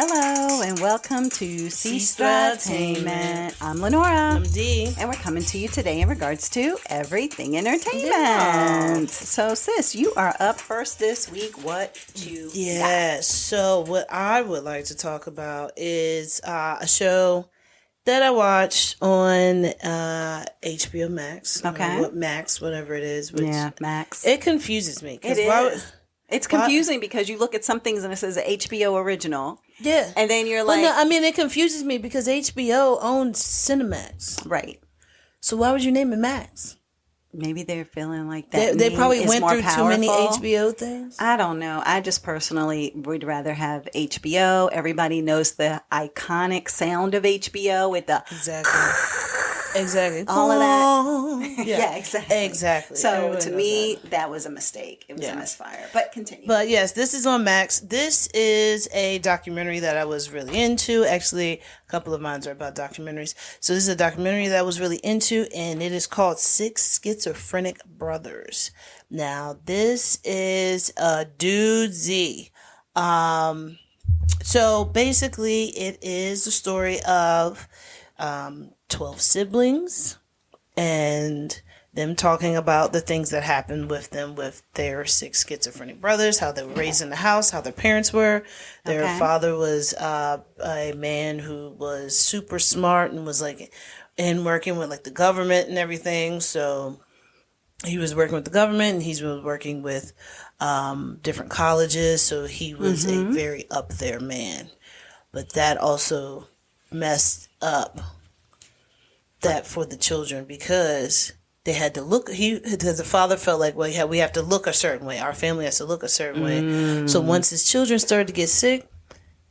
Hello and welcome to Sestra-Tainment. I'm Lenora. I'm Dee. And we're coming to you today in regards to everything entertainment. Yeah. So sis, you are up first this week. What you got? So what I would like to talk about is a show that I watched on HBO Max. Okay. Whatever it is. Yeah, Max. It confuses me. It is. It's confusing because you look at some things and it says HBO original. Yeah. And then you're like... Well, no, I mean, it confuses me because HBO owns Cinemax. Right. So why would you name it Max? Maybe they're feeling like that. They probably went through powerful. too many HBO things. I don't know. I just personally would rather have HBO. Everybody knows the iconic sound of HBO with the... Exactly. All of that. Yeah, exactly. So Everybody to me, that was a mistake. It was a misfire. But continue. But yes, this is on Max. This is a documentary that I was really into. Actually, a couple of mine are about documentaries. So this is a documentary that I was really into, and it is called Six Schizophrenic Brothers. Now, this is a doozy. So basically, it is the story of 12 siblings and them talking about the things that happened with them with their six schizophrenic brothers, how they were raised in the house, how their parents were. Their father was a man who was super smart and was like in working with like the government and everything. So he was working with the government and he was working with different colleges. So he was a very up there man. But that also messed up that for the children because they had to look. The father felt like, well, we have to look a certain way. Our family has to look a certain way. So once his children started to get sick,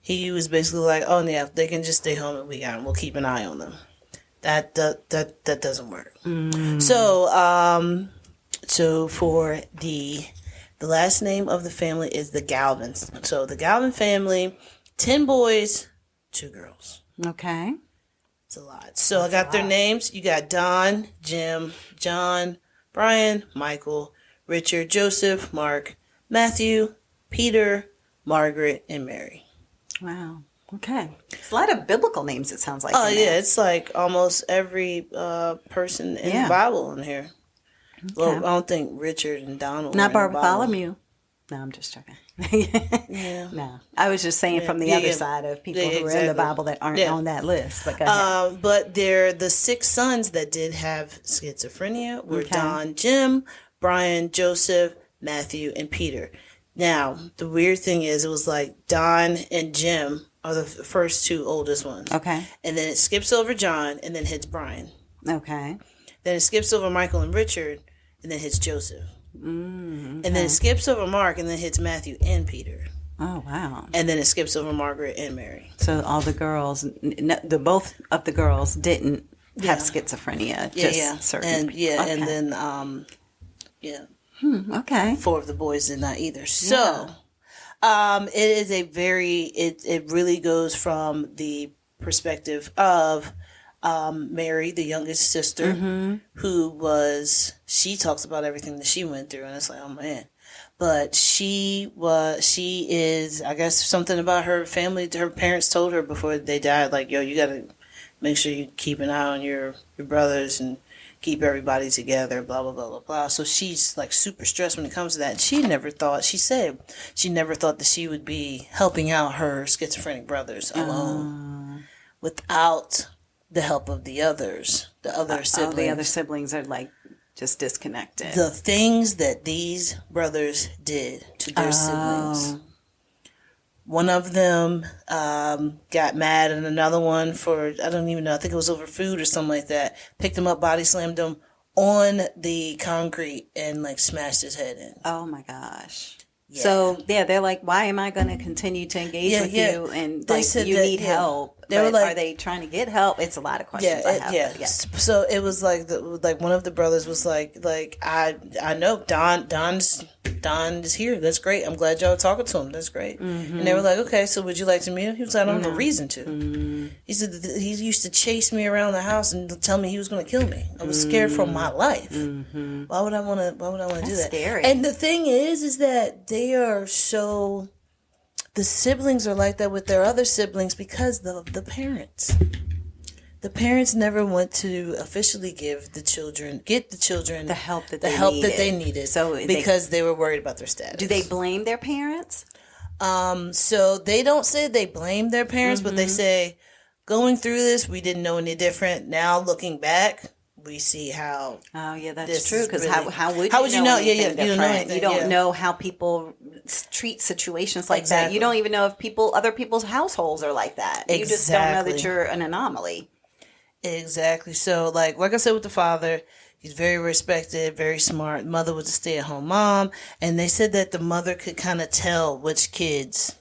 he was basically like, oh yeah, they can just stay home and we'll keep an eye on them. That doesn't work. So for the last name of the family is the Galvins. So the Galvin family, 10 boys, 2 girls. Okay. It's a lot. So I got their names. You got Don, Jim, John, Brian, Michael, Richard, Joseph, Mark, Matthew, Peter, Margaret, and Mary. Wow. Okay. It's a lot of biblical names, it sounds like. Oh, yeah. It's like almost every person in the Bible in here. Okay. Well, I don't think Richard and Donald Not Bartholomew. No, I'm just joking. Yeah. No, I was just saying from the other side of people who are in the Bible that aren't on that list. But go ahead. But they're the 6 sons that did have schizophrenia were Don, Jim, Brian, Joseph, Matthew, and Peter. Now, the weird thing is it was like Don and Jim are the first 2 oldest ones. Okay. And then it skips over John and then hits Brian. Okay. Then it skips over Michael and Richard and then hits Joseph. And then it skips over Mark and then hits Matthew and Peter. Oh, wow. And then it skips over Margaret and Mary. So all the girls, both of the girls didn't have schizophrenia. Certain. And then, okay. 4 of the boys did not either. So, it is it really goes from the perspective of Mary, the youngest sister, she talks about everything that she went through, and it's like, oh man. But she is, I guess, something about her family, her parents told her before they died, like, yo, you gotta make sure you keep an eye on your brothers and keep everybody together, blah, blah, blah, blah, blah. So she's like super stressed when it comes to that. And she said she never thought that she would be helping out her schizophrenic brothers alone without the help of the others, the other siblings. The other siblings are like just disconnected. The things that these brothers did to their siblings. One of them got mad at another one for, I don't even know, I think it was over food or something like that. Picked him up, body slammed him on the concrete and like smashed his head in. Oh my gosh. Yeah. So, they're like, why am I going to continue to engage with you? And they said you need help. They were like, are they trying to get help? It's a lot of questions I have. So it was like, one of the brothers was like I know Don's here. That's great. I'm glad y'all are talking to him. That's great. And they were like, okay, so would you like to meet him? He was like, I don't have a reason to. He said that he used to chase me around the house and tell me he was going to kill me. I was scared for my life. Why would I want to do that? Scary. And the thing is that they are so the siblings are like that with their other siblings because the parents. The parents never want to officially get the children the help that they needed. So because they were worried about their status. Do they blame their parents? So they don't say they blame their parents, but they say, going through this, we didn't know any different. Now looking back, we see how. Oh yeah, that's true. Because really, how would you know? Yeah, you don't know anything. You don't know how people treat situations like that. You don't even know if other people's households are like that. You just don't know that you're an anomaly. Exactly. So, like I said with the father, he's very respected, very smart. Mother was a stay-at-home mom, and they said that the mother could kind of tell which kids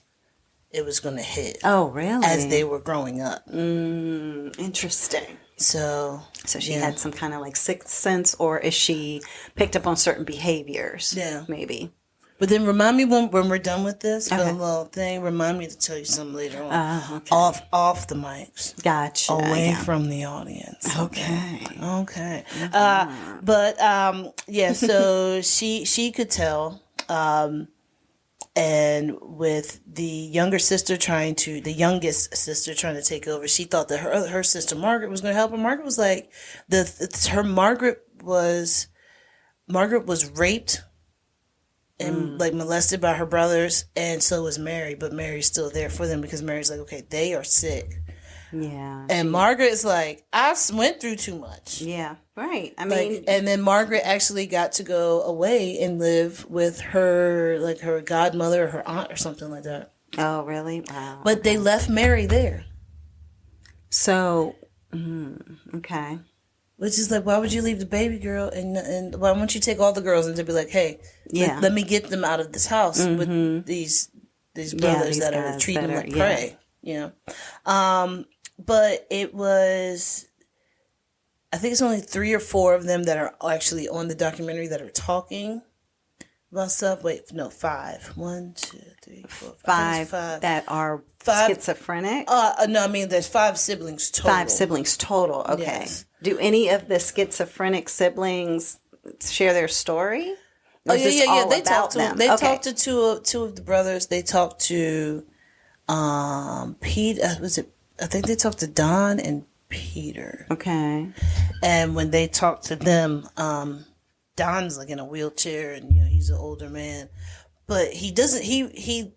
it was going to hit. Oh, really? As they were growing up. Interesting. So she had some kind of like sixth sense, or is she picked up on certain behaviors? Yeah. Maybe. But then remind me when we're done with this, for the little thing, remind me to tell you something later on. Okay. Off the mics. Gotcha. Away from the audience. Okay. Mm-hmm. So she could tell, and with the youngest sister trying to take over, she thought that her sister Margaret was going to help her. Margaret was like, Margaret was raped and like molested by her brothers, and so was Mary, but Mary's still there for them because Mary's like, okay, they are sick. Yeah. And Margaret's like, I went through too much. Yeah, right. I mean, and then Margaret actually got to go away and live with her godmother or her aunt or something like that. Oh, really? Wow. But they left Mary there. So, okay. Which is like, why would you leave the baby girl and why won't you take all the girls and to be like, hey, let me get them out of this house with these brothers that are treating them like prey. Yeah. But it was, I think it's only 3 or 4 of them that are actually on the documentary that are talking about stuff. Wait, no, 5. 1, 2, 3, 4, 5. 5 that are schizophrenic? No, I mean, there's 5 siblings total. 5 siblings total. Okay. Yes. Do any of the schizophrenic siblings share their story? Oh, yeah. They talked to them? They talked to two of the brothers. They talked to Pete. I think they talked to Don and Peter. Okay. And when they talked to them, Don's like in a wheelchair, and he's an older man, but he doesn't. He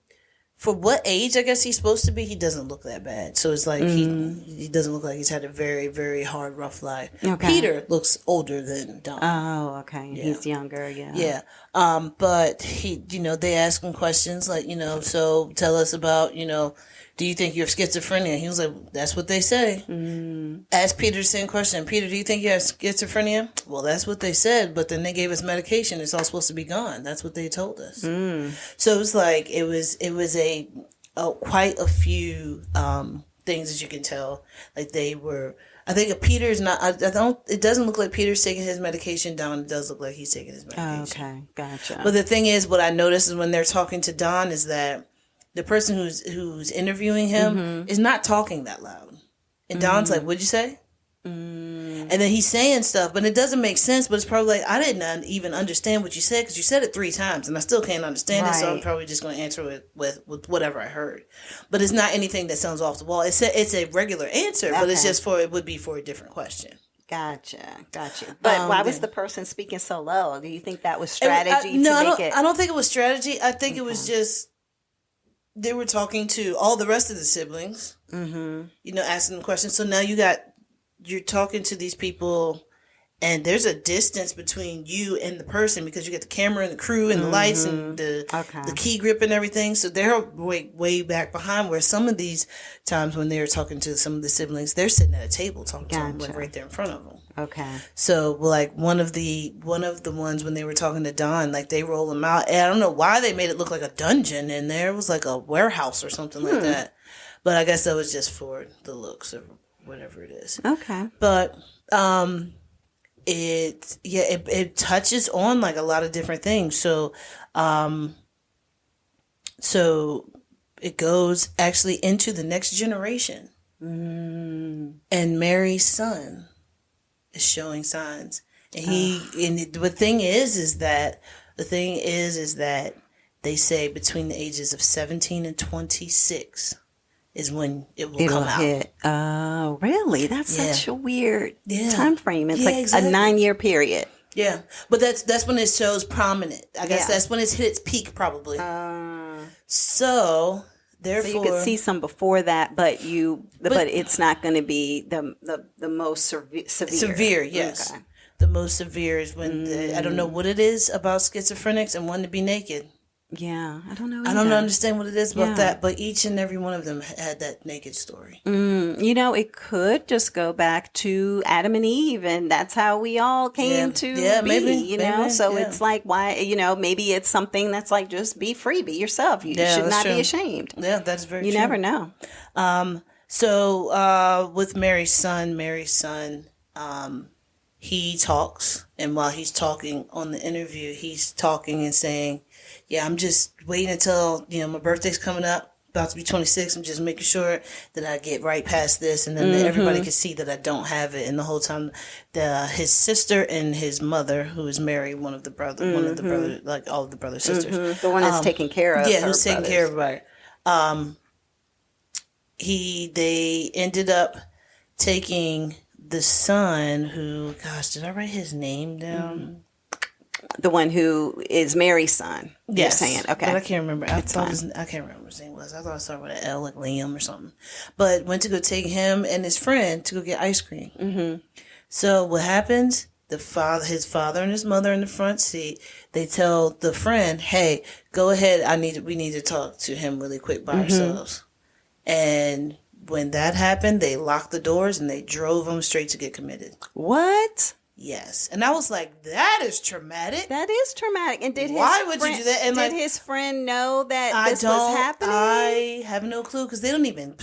for what age I guess he's supposed to be, he doesn't look that bad. So it's like he doesn't look like he's had a very, very hard, rough life. Okay. Peter looks older than Don. Oh, okay. Yeah. He's younger. Yeah. Yeah. But he, they ask him questions like, so tell us about, do you think you have schizophrenia? He was like, that's what they say. Ask Peter the same question. Peter, do you think you have schizophrenia? Well, that's what they said, but then they gave us medication. It's all supposed to be gone. That's what they told us. So it was like, it was a quite a few things that you can tell. Like they were, I think Peter's not, it doesn't look like Peter's taking his medication down. It does look like he's taking his medication. Okay, gotcha. But the thing is, what I noticed is when they're talking to Don is that the person who's interviewing him is not talking that loud. And Don's like, what'd you say? And then he's saying stuff, but it doesn't make sense. But it's probably like, I didn't even understand what you said because you said it 3 times and I still can't understand it. So I'm probably just going to answer it with whatever I heard. But it's not anything that sounds off the wall. It's a regular answer, but it's just it would be for a different question. Gotcha. But why was the person speaking so low? Do you think that was strategy to make it? I don't think it was strategy. I think it was just, they were talking to all the rest of the siblings, asking them questions. So now you're talking to these people and there's a distance between you and the person because you get the camera and the crew and the lights and the key grip and everything. So they're way back behind, where some of these times when they're talking to some of the siblings, they're sitting at a table talking to them like right there in front of them. Okay. So like one of the ones when they were talking to Don, like they roll them out, and I don't know why they made it look like a dungeon in there. It was like a warehouse or something like that. But I guess that was just for the looks or whatever it is. Okay. But it touches on like a lot of different things. So it goes actually into the next generation. And Mary's son is showing signs. And the thing is that they say between the ages of 17 and 26 is when it'll come hit. Oh, really? That's such a weird time frame. It's a 9-year period. Yeah, but that's when it shows prominent. I guess that's when it's hit its peak, probably. So therefore, you could see some before that, but it's not going to be the most severe. Severe, yes. Okay. The most severe is when I don't know what it is about schizophrenics and wanting to be naked. Yeah, I don't know either. I don't understand what it is about that, but each and every one of them had that naked story. It could just go back to Adam and Eve, and that's how we all came to be, maybe, So it's like, why, maybe it's something that's like, just be free, be yourself. You should not be ashamed. Yeah, that's very true. You never know. So with Mary's son, he talks, and while he's talking on the interview, he's talking and saying, yeah, I'm just waiting until, my birthday's coming up, about to be 26. I'm just making sure that I get right past this, and then everybody can see that I don't have it. And the whole time, his sister and his mother, who is Mary, one of the brothers, like all of the brothers, sisters. The one that's taking care of who's taking care of everybody. They ended up taking the son who, gosh, did I write his name down? The one who is Mary's son. Yes. You're saying, okay. But I can't remember. I can't remember what his name was. I thought it started with an L, like Liam or something. But went to go take him and his friend to go get ice cream. Mm-hmm. So what happens? His father and his mother in the front seat, they tell the friend, hey, go ahead. We need to talk to him really quick by ourselves. And when that happened, they locked the doors and they drove him straight to get committed. What? Yes. And I was like, that is traumatic. That is traumatic. And why would you do that? And did his friend know that this was happening? I have no clue, because they don't even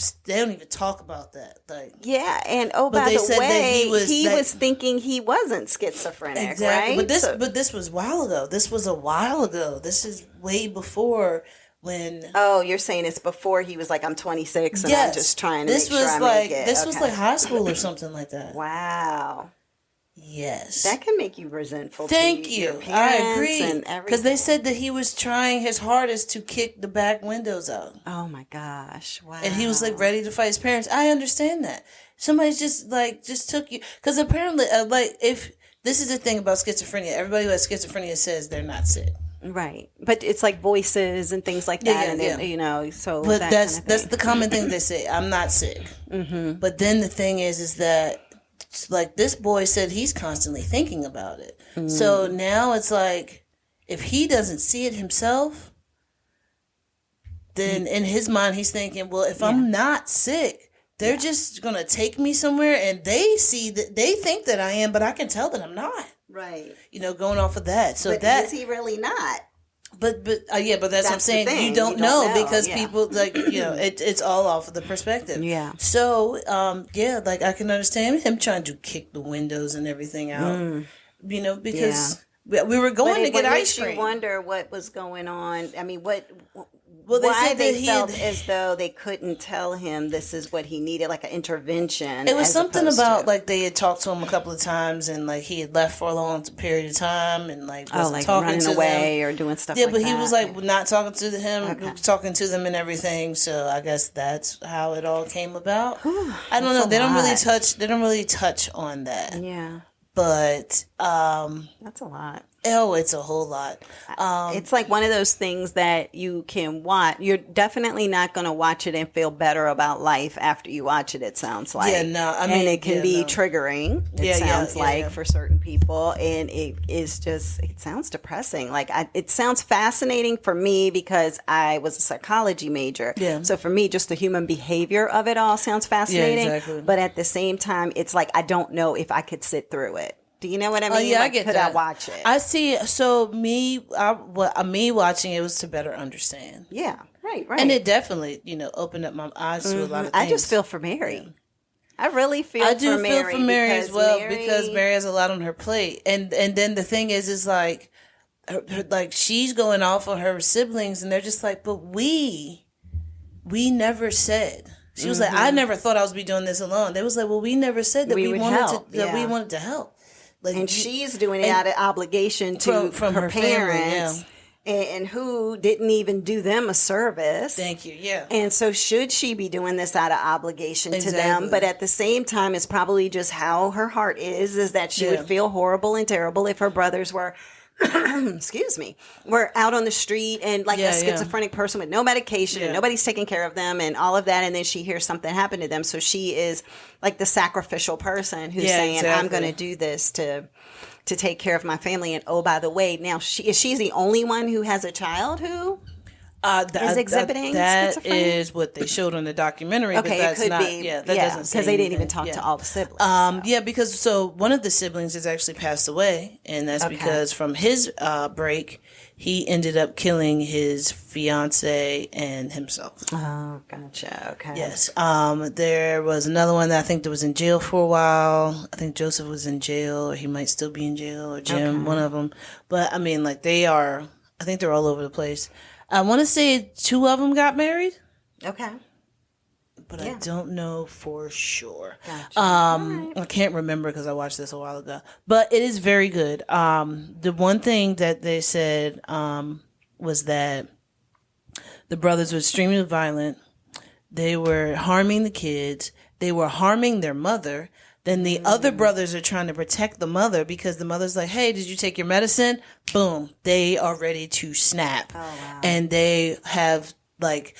talk about that. Yeah, and by the way, he was thinking he wasn't schizophrenic, exactly. right? But this was a while ago. This was a while ago. This is way before when. Oh, you're saying it's before he was like, I'm 26 and I'm just trying to make sure I make it. This was like high school or something like that. Wow. Yes. That can make you resentful. Thank you. I agree. Because they said that he was trying his hardest to kick the back windows out. Oh my gosh. Wow. And he was like ready to fight his parents. I understand that. Somebody just took you. Because apparently, if this is the thing about schizophrenia, everybody who has schizophrenia says they're not sick. Right. But it's like voices and things like that. So. But that's the common thing they say. I'm not sick. Mm-hmm. But then the thing is that, like, this boy said he's constantly thinking about it. Mm. So now it's like, if he doesn't see it himself, then in his mind he's thinking, well, if I'm not sick, they're just going to take me somewhere, and they think that I am, but I can tell that I'm not. Right. Going off of that. So but is he really not? But that's what I'm saying. You don't know because people it's all off of the perspective. Yeah. So I can understand him trying to kick the windows and everything out. Because we were going to get ice cream. You wonder what was going on. I mean, why they felt as though they couldn't tell him this is what he needed, like an intervention. It was something about like they had talked to him a couple of times, and like he had left for a long period of time, and wasn't talking running to away them. Or doing stuff. Yeah, but he was like not talking to him, talking to them and everything. So I guess that's how it all came about. I don't know. They don't really touch on that. Yeah. But that's a lot. Oh, it's a whole lot. It's like one of those things that you can watch. You're definitely not going to watch it and feel better about life after you watch it, it sounds like. Yeah, no. And it can be triggering, it sounds like, for certain people. And it sounds depressing. Like, it sounds fascinating for me because I was a psychology major. Yeah. So for me, just the human behavior of it all sounds fascinating. Yeah, exactly. But at the same time, it's like, I don't know if I could sit through it. Do you know what I mean? Oh, yeah, I get that. Could I watch it? I see. So me watching it was to better understand. Yeah, right. And it definitely, opened up my eyes to a lot of things. I just feel for Mary. I really feel for Mary. I do feel for Mary as well because Mary has a lot on her plate. And then the thing is like, like she's going off on her siblings, and they're just like, but we never said. She was like, I never thought I was be doing this alone. They was like, well, we never said that we wanted to help. Like, and she's doing it out of obligation to from her parents. Family, and who didn't even do them a service. Thank you. Yeah. And so should she be doing this out of obligation to them? But at the same time, it's probably just how her heart is that she would feel horrible and terrible if her brothers were, excuse me, were out on the street and like a schizophrenic person with no medication and nobody's taking care of them and all of that. And then she hears something happen to them. So she is like the sacrificial person who's saying, I'm going to do this to take care of my family. And oh, by the way, now she's the only one who has a child who is exhibiting that schizophrenia? Is what they showed on the documentary. Okay, but that's it could not, be. Yeah, that doesn't say because they didn't even anything. talk to all the siblings. Yeah, because so one of the siblings has actually passed away, and that's because from his break, he ended up killing his fiance and himself. Oh, gotcha. Okay. Yes. There was another one that I think that was in jail for a while. I think Joseph was in jail, or he might still be in jail, or Jim, one of them. But I mean, like I think they're all over the place. I want to say 2 of them got married. Okay. But I don't know for sure. Gotcha. I can't remember because I watched this a while ago. But it is very good. The one thing that they said was that the brothers were extremely violent. They were harming the kids. They were harming their mother. Then the other brothers are trying to protect the mother because the mother's like, hey, did you take your medicine? Boom. They are ready to snap. Oh, wow. And they have like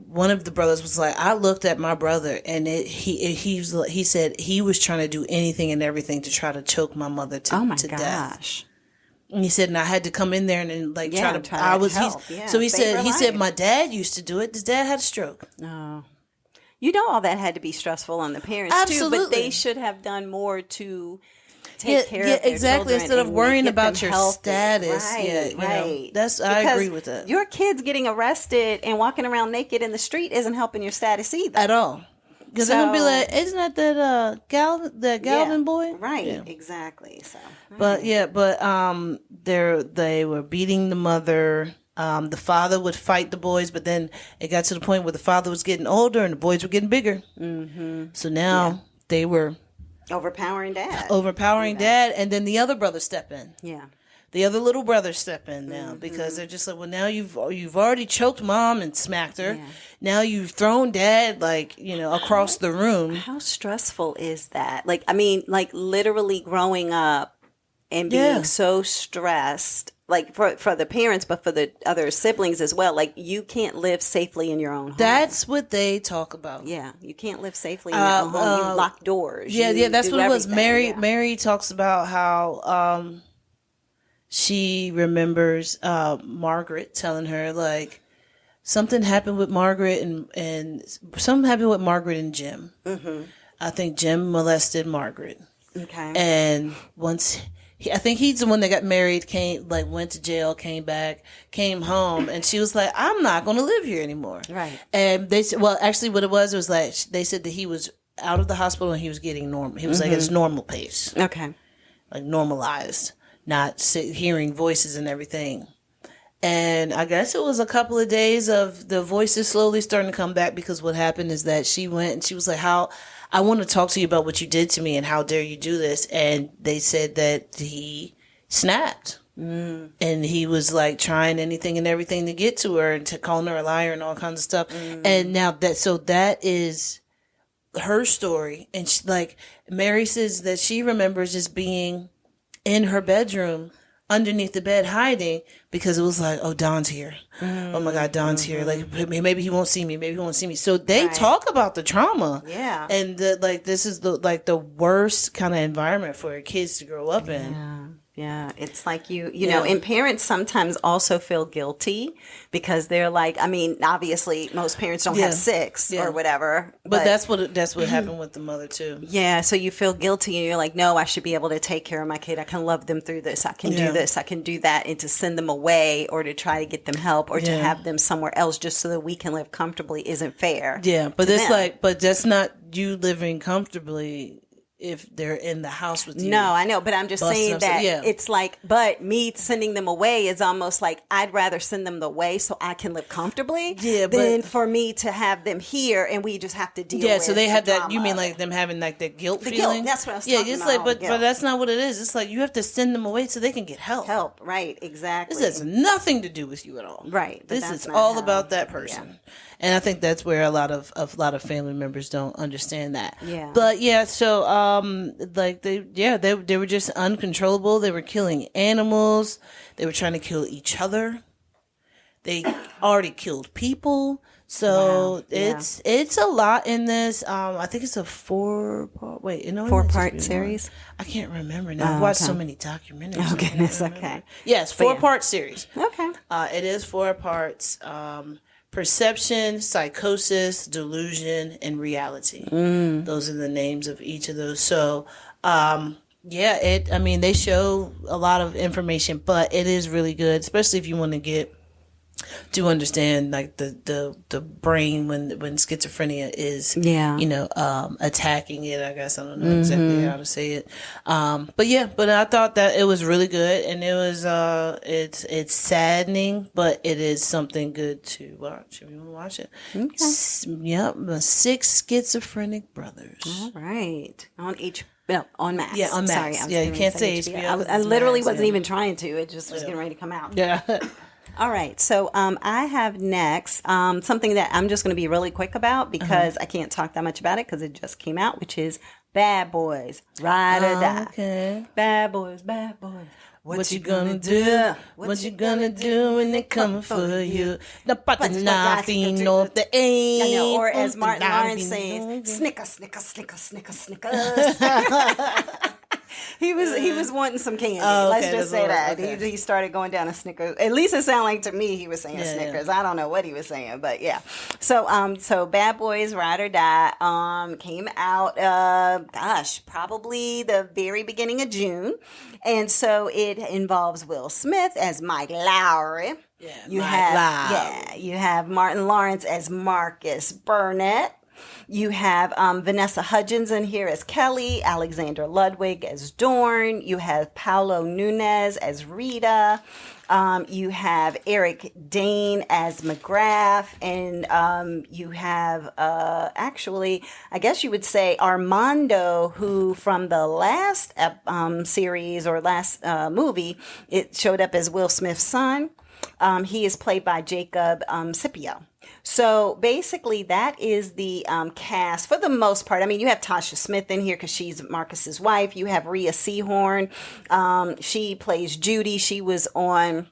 one of the brothers was like, I looked at my brother and he said he was trying to do anything and everything to try to choke my mother to death. Gosh. And he said, and I had to come in there and try to help. So he said, my dad used to do it. His dad had a stroke. Oh. You know, all that had to be stressful on the parents too, but they should have done more to take care of their exactly. children Instead of worrying about your status. Right. I agree with that. Your kids getting arrested and walking around naked in the street isn't helping your status either. At all. Because they're gonna be like, isn't that Galvin boy? Right, exactly. So But they were beating the mother. The father would fight the boys, but then it got to the point where the father was getting older and the boys were getting bigger. Mm-hmm. So now they were overpowering dad. Dad, and then the other brothers step in. Yeah. The other little brothers step in now because they're just like, well, now you've already choked mom and smacked her. Yeah. Now you've thrown dad across the room. How stressful is that? Like, I mean, like literally growing up and being so stressed. Like for the parents, but for the other siblings as well. Like you can't live safely in your own home. That's what they talk about. Yeah, you can't live safely in your own home. You lock doors. That's what it was. Mary talks about how she remembers Margaret telling her like something happened with Margaret and something happened with Margaret and Jim. Mm-hmm. I think Jim molested Margaret. Okay, and once. I think he's the one that got married, went to jail, came back, came home, and she was like, I'm not going to live here anymore. Right. And they said, well, actually what it was like, they said that he was out of the hospital and he was getting normal. He was like at his normal pace. Okay. Like normalized, not hearing voices and everything. And I guess it was a couple of days of the voices slowly starting to come back because what happened is that she went and she was like, I want to talk to you about what you did to me and how dare you do this. And they said that he snapped. Mm. And he was like trying anything and everything to get to her and to calling her a liar and all kinds of stuff. Mm. And now that is her story. And she, like Mary says that she remembers just being in her bedroom underneath the bed hiding because it was like, oh, Don's here. Mm-hmm. Oh my God, Don's here. Like maybe he won't see me. Maybe he won't see me. So they talk about the trauma. Yeah. And this is the worst kind of environment for kids to grow up in. Yeah. Yeah, it's like you know, and parents sometimes also feel guilty because they're like, I mean, obviously most parents don't have 6 or whatever. But that's what happened with the mother too. Yeah, so you feel guilty and you're like, no, I should be able to take care of my kid. I can love them through this. I can do this. I can do that. And to send them away or to try to get them help or to have them somewhere else just so that we can live comfortably isn't fair. Yeah, but it's like, but that's not you living comfortably. if they're in the house with you. No, I know, but I'm just saying that it's like, but me sending them away is almost like I'd rather send them away so I can live comfortably than for me to have them here and we just have to deal with Yeah, so they have that, you mean like them having like that guilt feeling? Guilt, that's what I was talking about. Like, but that's not what it is. It's like you have to send them away so they can get help. Right, exactly. This has nothing to do with you at all. Right. This is all about that person. Yeah. And I think that's where a lot of family members don't understand that. Yeah. But yeah, so like they were just uncontrollable. They were killing animals. They were trying to kill each other. They already killed people. So it's a lot in this. I think it's a 4-part. Wait, you know, 4-part series. I can't remember now. I've watched so many documentaries. Oh goodness. Okay. Yes, 4-part series. Okay. It is 4 parts. Perception, psychosis, delusion, and reality. Those are the names of each of those. So, they show a lot of information, but it is really good, especially if you want to understand like the brain when schizophrenia is attacking it. I guess I don't know exactly how to say it. But I thought that it was really good, and it was it's saddening, but it is something good to watch if you want to watch it. Okay. The 6 Schizophrenic Brothers. All right. On Max. Yeah, on Max. Sorry, you can't say HBO. I literally wasn't even trying to. It just was getting ready to come out. Yeah. All right. So I have next something that I'm just going to be really quick about because I can't talk that much about it because it just came out, which is Bad Boys, Ride or Die. Okay. Bad Boys, Bad Boys. What you gonna do? What you gonna do when they coming for you? The nothing of the aim. I know, or as Martin Lawrence says, snicker, snicker, snicker, snicker, snickers. He was wanting some candy. Let's just say that. Okay. He started going down a Snickers. At least it sounded like to me he was saying Snickers. Yeah. I don't know what he was saying, but yeah. So Bad Boys Ride or Die came out probably the very beginning of June. And so it involves Will Smith as Mike Lowry. Yeah, you have Martin Lawrence as Marcus Burnett. You have Vanessa Hudgens in here as Kelly, Alexander Ludwig as Dorn. You have Paulo Nunez as Rita. You have Eric Dane as McGrath. And you have, actually, I guess you would say Armando, who from the last series or last movie, it showed up as Will Smith's son. He is played by Jacob Scipio. So basically that is the cast for the most part. I mean, you have Tasha Smith in here because she's Marcus's wife. You have Rhea Seehorn. She plays Judy. She was on,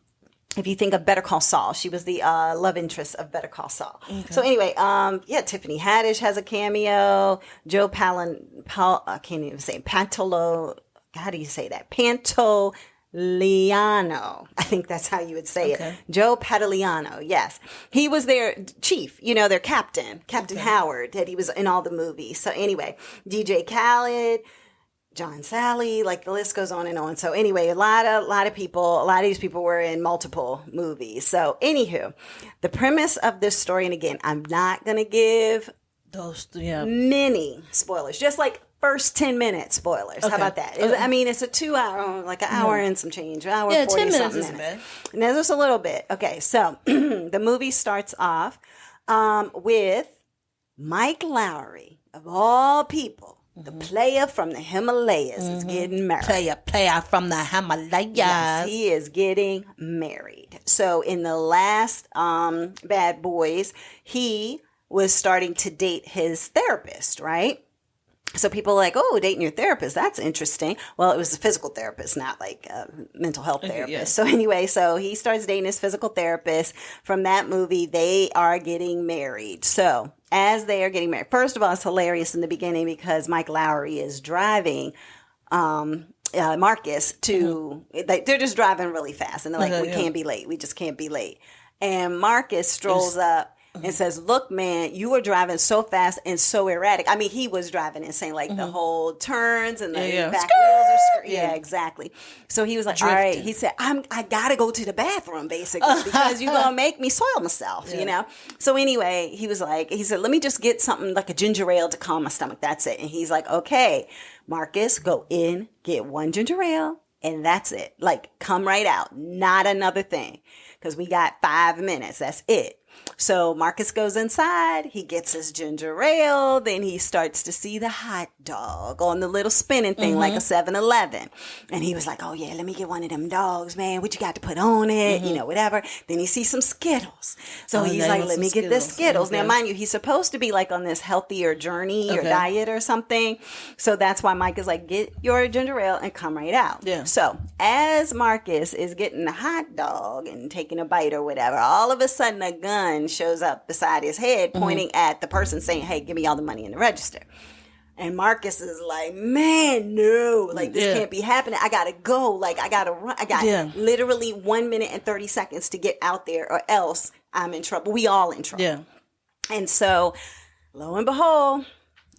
if you think of Better Call Saul, she was the love interest of Better Call Saul. Okay. So anyway, Tiffany Haddish has a cameo. Joe I can't even say Pantolo. How do you say that? Pantoliano. I think that's how you would say it. Joe Pantoliano. Yes. He was their chief, their captain, Captain Howard, that he was in all the movies. So anyway, DJ Khaled, John Sally, like the list goes on and on. So anyway, a lot of people, a lot of these people were in multiple movies. So anywho, the premise of this story, and again, I'm not going to give many spoilers, just like first 10 minute spoilers. How about that? I mean, it's a 2 hour, like an hour and some change, an hour 40 10 minutes isn't bad. And there's just a little bit. Okay, so the movie starts off with Mike Lowry, of all people, the player from the Himalayas is getting married. Player from the Himalayas. Yes, he is getting married. So in the last Bad Boys, he was starting to date his therapist, right? So people are like, oh, dating your therapist, that's interesting. Well, it was a physical therapist, not like a mental health therapist. Yeah. So anyway, so he starts dating his physical therapist. From that movie, they are getting married. So as they are getting married, first of all, it's hilarious in the beginning because Mike Lowry is driving Marcus to, they're just driving really fast. And they're like, we can't be late. We just can't be late. And Marcus strolls up. and says, look, man, you were driving so fast and so erratic. I mean, he was driving insane, like the whole turns and the back wheels are yeah, exactly. So he was like, drifting. All right. He said, I got to go to the bathroom, basically, because you're going to make me soil myself, you know? So anyway, he said, let me just get something like a ginger ale to calm my stomach. That's it. And he's like, okay, Marcus, go in, get one ginger ale. And that's it. Like, come right out. Not another thing. Because we got 5 minutes. That's it. So Marcus goes inside. He gets his ginger ale. Then he starts to see the hot dog on the little spinning thing like a 7-Eleven. And he was like, oh, yeah, let me get one of them dogs, man. What you got to put on it? You know, whatever. Then he sees some Skittles. So he's like, let me get the Skittles. Now, mind you, he's supposed to be like on this healthier journey or diet or something. So that's why Mike is like, get your ginger ale and come right out. Yeah. So as Marcus is getting the hot dog and taking a bite or whatever, all of a sudden a gun shows up beside his head pointing at the person saying, hey, give me all the money in the register. And Marcus is like, man, no, like this can't be happening. I gotta go. Like I gotta run. I got literally 1 minute and 30 seconds to get out there or else I'm in trouble. We all in trouble. Yeah. And so lo and behold,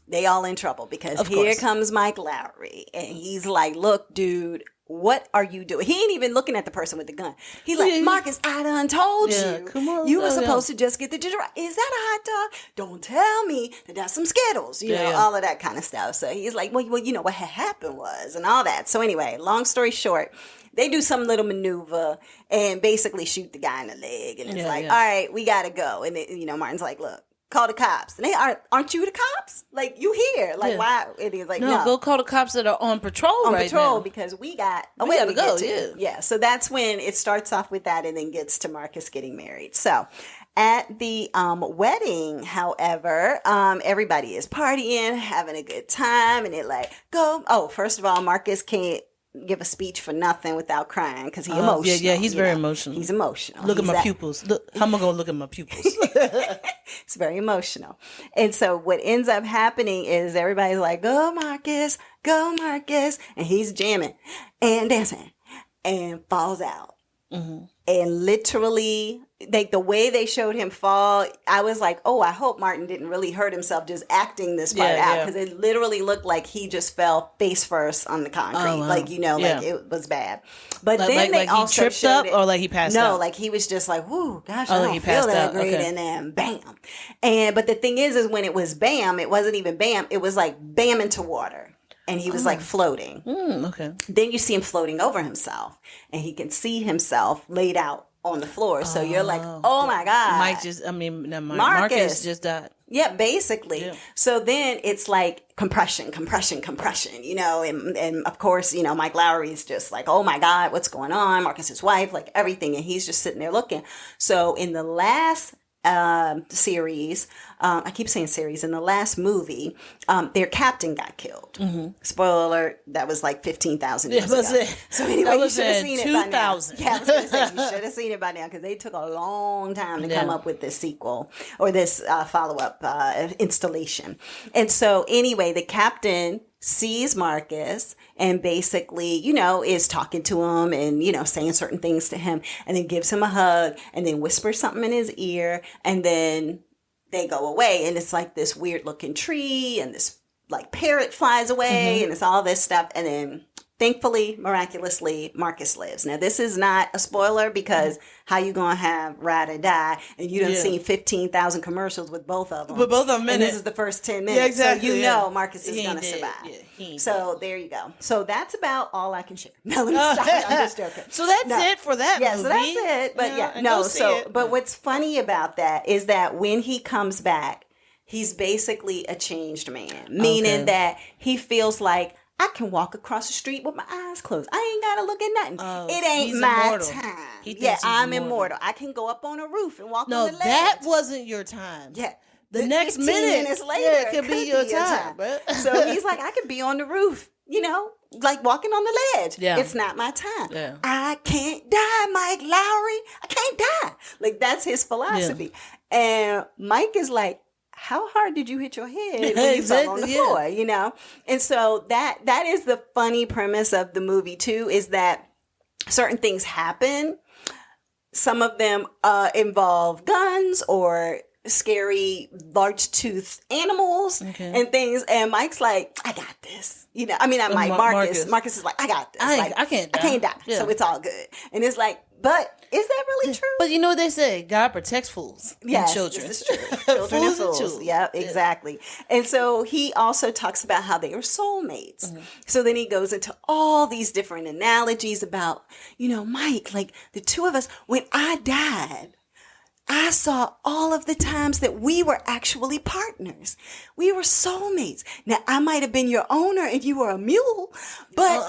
they all in trouble because here comes Mike Lowry and he's like, look, dude, what are you doing? He ain't even looking at the person with the gun. He like, Marcus, I done told you. Come on, you were supposed to just get the ginger. Is that a hot dog? Don't tell me that that's some Skittles. You know, all of that kind of stuff. So he's like, well, you know what had happened was and all that. So anyway, long story short, they do some little maneuver and basically shoot the guy in the leg. And it's all right, we got to go. And, you know, Martin's like, look, call the cops. And they aren't you the cops? Like, you here. Like, why? And he's like, no. Go call the cops that are on patrol now. Because we got a way to go. Yeah. So that's when it starts off with that and then gets to Marcus getting married. So at the wedding, however, everybody is partying, having a good time. And they're like, go. Oh, first of all, Marcus can't give a speech for nothing without crying because he's emotional. Yeah, he's very emotional. He's emotional. Look at my pupils. Look, how am I going to look at my pupils? It's very emotional. And so what ends up happening is everybody's like, go Marcus. And he's jamming and dancing and falls out. And literally, like the way they showed him fall, I was like, oh, I hope Martin didn't really hurt himself just acting this part out. Because it literally looked like he just fell face first on the concrete. Like, you know, like it was bad. But then they also he tripped up or like he passed out? No, like he was just like, whoo, gosh, I don't feel that great. And then bam. But the thing is when it was bam, it wasn't even bam. It was like bam into water. And he was like floating. Then you see him floating over himself. And he can see himself laid out on the floor. So you're like, oh my God. Marcus just died. Yeah, basically. Yeah. So then it's like compression, you know, and of course, you know, Mike Lowry's just like, oh my God, what's going on? Marcus's wife, like everything. And he's just sitting there looking. So in the last series, I keep saying series, in the last movie, their captain got killed. Spoiler alert, that was like 15,000 years ago. So anyway, you should have seen it by now. Yeah, I was going to say, you should have seen it by now because they took a long time to come up with this sequel or this follow-up installation. And so anyway, the captain sees Marcus and basically, you know, is talking to him and, you know, saying certain things to him and then gives him a hug and then whispers something in his ear and then they go away. And it's like this weird looking tree and this like parrot flies away and it's all this stuff. And then thankfully, miraculously, Marcus lives. Now, this is not a spoiler because how you going to have ride or die? And you done seen 15,000 commercials with both of them. With both of them and this is the first 10 minutes. Yeah, exactly. So you know Marcus is going to survive. Yeah, so there you go. So that's about all I can share. No, let me stop. I'm just joking. So that's it for that movie. Yeah, so that's it. But but what's funny about that is that when he comes back, he's basically a changed man. Meaning that he feels like, I can walk across the street with my eyes closed. I ain't got to look at nothing. It ain't my time. I'm immortal. I can go up on a roof and walk on the ledge. No, that wasn't your time. Yeah. The next minutes later, it could be your time. So he's like, I could be on the roof, you know, like walking on the ledge. Yeah. It's not my time. Yeah. I can't die, Mike Lowry. I can't die. Like, that's his philosophy. Yeah. And Mike is like, how hard did you hit your head when you fell on the floor, you know? And so that is the funny premise of the movie, too, is that certain things happen. Some of them involve guns or scary, large-toothed animals and things. And Mike's like, I got this. You know, I mean, not Mike, Marcus. Marcus is like, I got this. I can't die. Yeah. So it's all good. And it's like, but is that really true? But you know what they say? God protects fools and children. This is true. Children and fools. Yeah, exactly. And so he also talks about how they are soulmates. So then he goes into all these different analogies about, you know, Mike, like the two of us, when I died, I saw all of the times that we were actually partners. We were soulmates. Now, I might have been your owner and you were a mule, but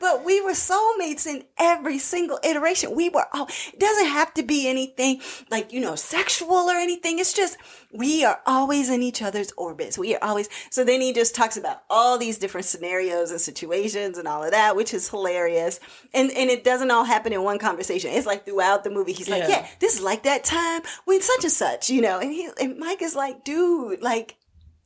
but we were soulmates in every single iteration. We were all, it doesn't have to be anything like, you know, sexual or anything. It's just, we are always in each other's orbits. We are always, so then he just talks about all these different scenarios and situations and all of that, which is hilarious. And it doesn't all happen in one conversation. It's like throughout the movie, he's like, yeah, this is like that time when such and such, you know, and Mike is like, dude, like,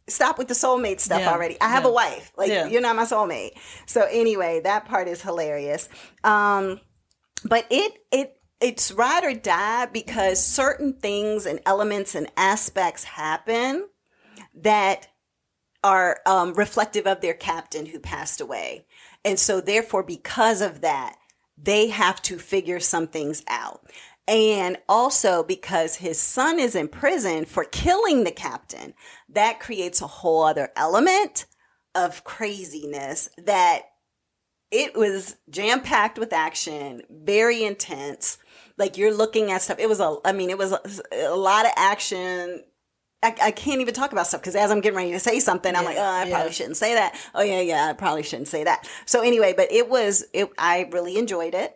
stop with the soulmate stuff already. I have a wife. Like, you're not my soulmate. So anyway, that part is hilarious. But it's ride or die because certain things and elements and aspects happen that are reflective of their captain who passed away. And so therefore, because of that, they have to figure some things out. And also because his son is in prison for killing the captain, that creates a whole other element of craziness that it was jam-packed with action, very intense. Like you're looking at stuff. It was a lot of action. I can't even talk about stuff because as I'm getting ready to say something, I'm like, oh, I probably shouldn't say that. Oh yeah, I probably shouldn't say that. So anyway, but I really enjoyed it.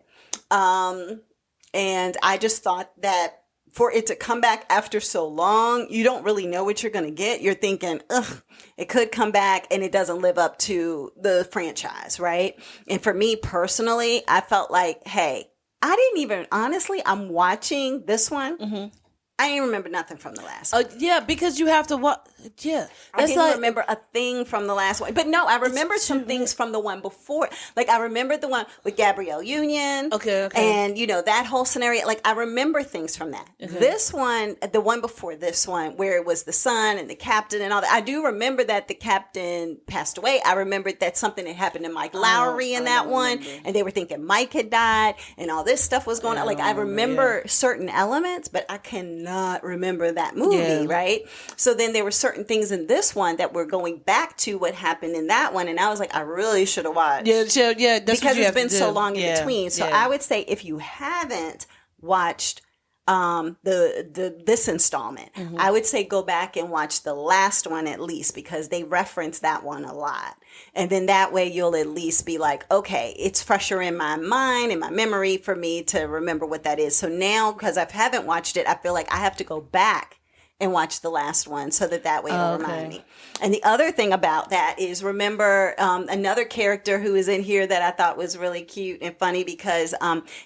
And I just thought that for it to come back after so long, you don't really know what you're going to get. You're thinking, ugh, it could come back and it doesn't live up to the franchise, right? And for me personally, I felt like, hey, I didn't even, honestly, I'm watching this one. I didn't remember nothing from the last one. Yeah, because you have to watch. Yeah. I didn't remember a thing from the last one. But no, I remember some things from the one before. Like, I remember the one with Gabrielle Union. Okay. And, you know, that whole scenario. Like, I remember things from that. Okay. This one, the one before this one, where it was the son and the captain and all that. I do remember that the captain passed away. I remembered that something had happened to Mike Lowry in that one. And they were thinking Mike had died and all this stuff was going on. Like, I remember certain elements, but I cannot remember that movie, right? So then there were certain things in this one that were going back to what happened in that one, and I was like, I really should have watched. Yeah, that's because it's been so long in between. So I would say if you haven't watched this installment, I would say go back and watch the last one at least because they reference that one a lot. And then that way you'll at least be like, okay, it's fresher in my mind, in my memory for me to remember what that is. So now, because I haven't watched it, I feel like I have to go back and watch the last one so that way it'll remind me. And the other thing about that is remember another character who is in here that I thought was really cute and funny because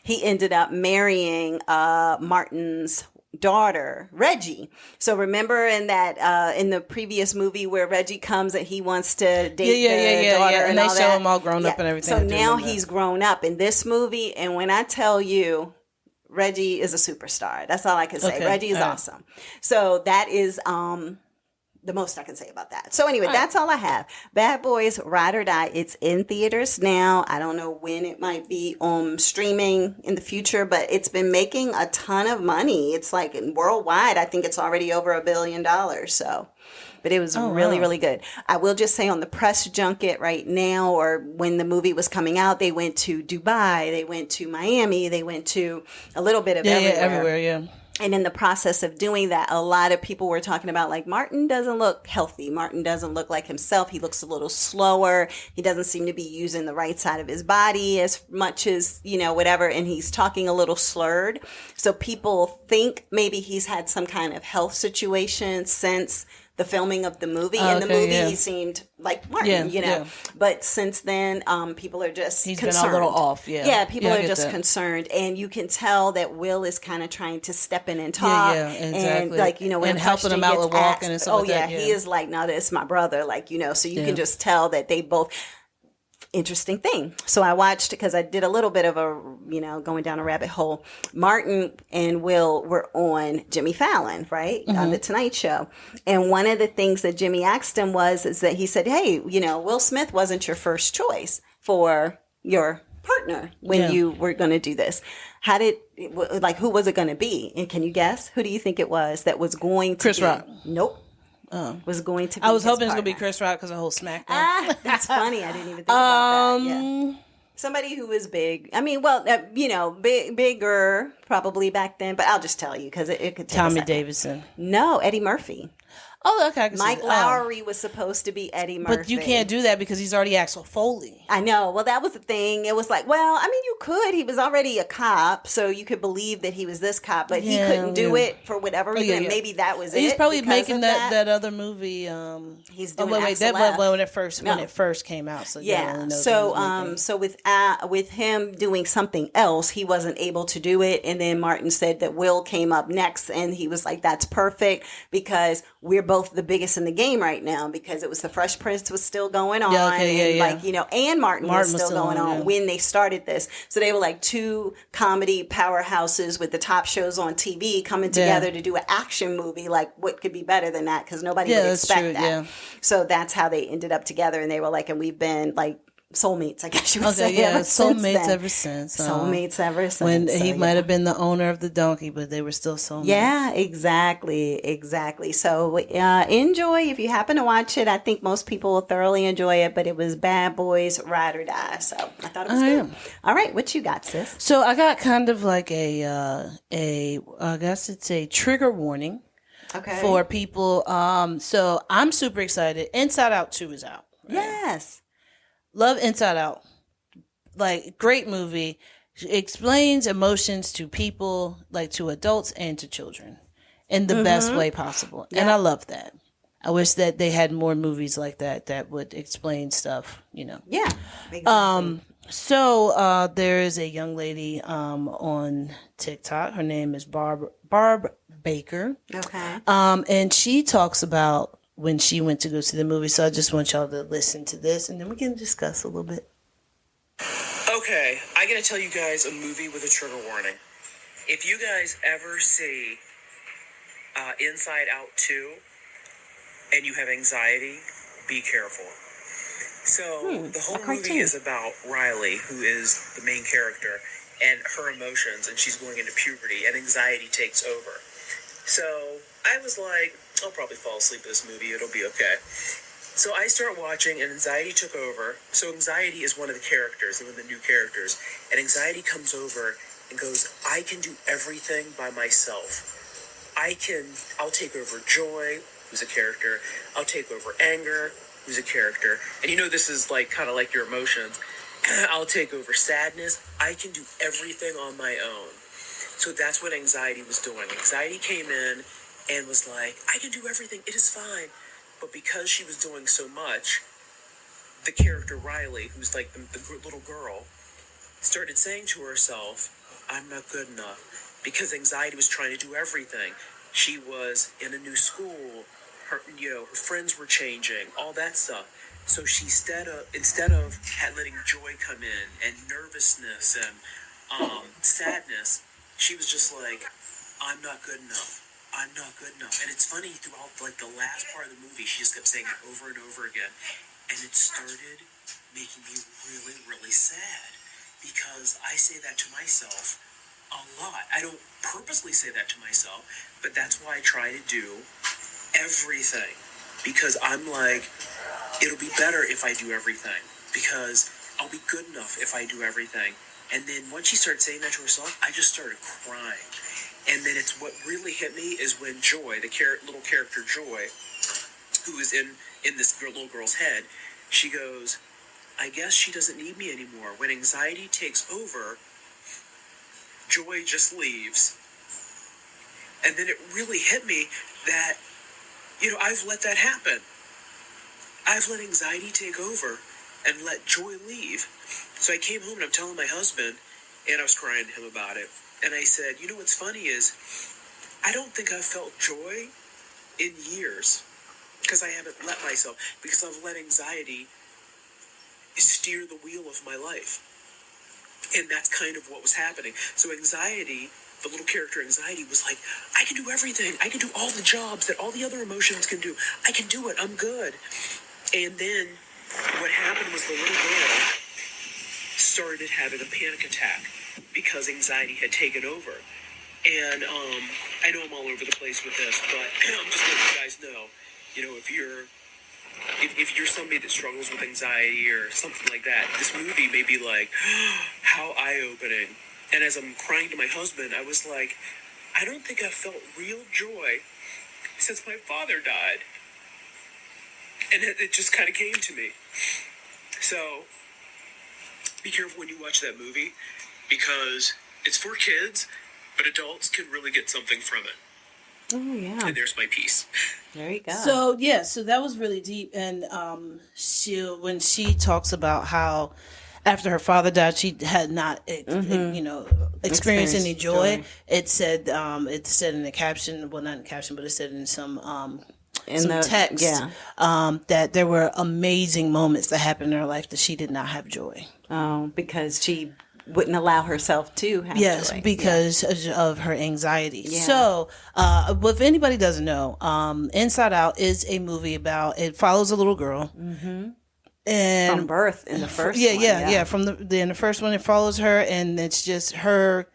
he ended up marrying Martin's daughter, Reggie. So remember in that in the previous movie where Reggie comes and he wants to date the daughter and they all show that? him all grown up and everything. So now he's grown up in this movie, and when I tell you Reggie is a superstar. That's all I can say. Okay. Reggie is awesome. So that is the most I can say about that. So anyway, that's all I have. Bad Boys, Ride or Die. It's in theaters now. I don't know when it might be on streaming in the future, but it's been making a ton of money. It's like worldwide. I think it's already over $1 billion. So, but it was really good. I will just say on the press junket right now, or when the movie was coming out, they went to Dubai, they went to Miami, they went to a little bit of everywhere. And in the process of doing that, a lot of people were talking about like, Martin doesn't look healthy. Martin doesn't look like himself. He looks a little slower. He doesn't seem to be using the right side of his body as much as, you know, whatever. And he's talking a little slurred. So people think maybe he's had some kind of health situation since the filming of the movie. In the movie, he seemed like Martin, you know. But since then, people are just concerned. Been a little off, people are just concerned. And you can tell that Will is kind of trying to step in and talk. Exactly. And, like, you know, when and helping him out with walking and stuff like that. He is like, no, that's my brother. Like, you know, so you can just tell that they both... interesting thing. So I watched, because I did a little bit of a, going down a rabbit hole. Martin and Will were on Jimmy Fallon, right? On the Tonight Show. And one of the things that Jimmy asked him is that he said, hey, Will Smith wasn't your first choice for your partner when you were going to do this. Who was it going to be? And can you guess? Who do you think it was that was going to Chris Rock? Nope. Was going to be I was hoping partner. it was going to be Chris Rock because of the whole SmackDown. That's funny. I didn't even think about that. Yeah. Somebody who was big. I mean, bigger probably back then, but I'll just tell you because it could take Tommy Davidson. No, Eddie Murphy. Oh, okay. Mike Lowry was supposed to be Eddie Murphy. But you can't do that because he's already Axel Foley. I know. Well, that was the thing. It was like, well, I mean, you could. He was already a cop, so you could believe that he was this cop, but he couldn't do it for whatever reason. And maybe that was it. He's probably making that other movie. He's doing when it first came out. So yeah. So with him doing something else, he wasn't able to do it. And then Martin said that Will came up next, and he was like, "That's perfect because we're both the biggest in the game right now because it was the Fresh Prince was still going on, and Martin was still going on when they started this. So they were like two comedy powerhouses with the top shows on TV coming together to do an action movie. Like, what could be better than that? Because nobody would expect that. Yeah. So that's how they ended up together, and they were like, and we've been like soulmates, I guess you would say. Yeah, soulmates ever since. Soulmates ever since. When he might have been the owner of the donkey, but they were still soulmates. Yeah, exactly. So enjoy if you happen to watch it. I think most people will thoroughly enjoy it, but it was Bad Boys Ride or Die. So I thought it was good. All right, what you got, sis? So I got kind of like I guess it's a trigger warning. Okay. For people. So I'm super excited. Inside Out 2 is out. Right? Yes. Love Inside Out. Like, great movie. It explains emotions to people, like to adults and to children in the best way possible. Yeah. And I love that. I wish that they had more movies like that would explain stuff, Yeah. Exactly. So there is a young lady on TikTok. Her name is Barb Baker. Okay. And she talks about when she went to go see the movie. So I just want y'all to listen to this, and then we can discuss a little bit. Okay, I gotta tell you guys a movie with a trigger warning. If you guys ever see Inside Out 2 and you have anxiety, be careful. So the whole movie is about Riley, who is the main character, and her emotions, and she's going into puberty, and anxiety takes over. So I was like, I'll probably fall asleep at this movie. It'll be okay. So I start watching, and anxiety took over. So anxiety is one of the characters, one of the new characters. And anxiety comes over and goes, I can do everything by myself. I'll take over joy, who's a character. I'll take over anger, who's a character. And this is like kind of like your emotions. I'll take over sadness. I can do everything on my own. So that's what anxiety was doing. Anxiety came in and was like, I can do everything. It is fine. But because she was doing so much, the character Riley, who's like the little girl, started saying to herself, I'm not good enough. Because anxiety was trying to do everything. She was in a new school. Her friends were changing, all that stuff. So she instead of letting joy come in and nervousness and sadness, she was just like, I'm not good enough. I'm not good enough. And it's funny, throughout like the last part of the movie, she just kept saying it over and over again. And it started making me really, really sad. Because I say that to myself a lot. I don't purposely say that to myself, but that's why I try to do everything. Because I'm like, it'll be better if I do everything. Because I'll be good enough if I do everything. And then once she started saying that to herself, I just started crying. And then it's what really hit me is when Joy, the little character Joy, who is in this little girl's head, she goes, I guess she doesn't need me anymore. When anxiety takes over, Joy just leaves. And then it really hit me that, I've let that happen. I've let anxiety take over and let Joy leave. So I came home and I'm telling my husband, and I was crying to him about it. And I said, what's funny is I don't think I've felt joy in years because I haven't let myself, because I've let anxiety steer the wheel of my life. And that's kind of what was happening. So anxiety, the little character anxiety, was like, I can do everything. I can do all the jobs that all the other emotions can do. I can do it. I'm good. And then what happened was the little girl started having a panic attack because anxiety had taken over. And I know I'm all over the place with this, but I'm just letting you guys know, if you're somebody that struggles with anxiety or something like that, this movie may be like, how eye-opening. And as I'm crying to my husband, I was like, I don't think I've felt real joy since my father died. And it just kind of came to me. So, be careful when you watch that movie, because it's for kids, but adults can really get something from it. Oh, yeah. And there's my piece. There you go. So that was really deep. And when she talks about how after her father died, she had not, experienced any joy. It said in the caption, well, not in the caption, but it said in some text, that there were amazing moments that happened in her life that she did not have joy. Oh, because she wouldn't allow herself to have joy. Because of her anxiety. Yeah. So, if anybody doesn't know, Inside Out is a movie it follows a little girl. Mm-hmm. And from birth in the first one. Yeah. From in the first one, it follows her, and it's just her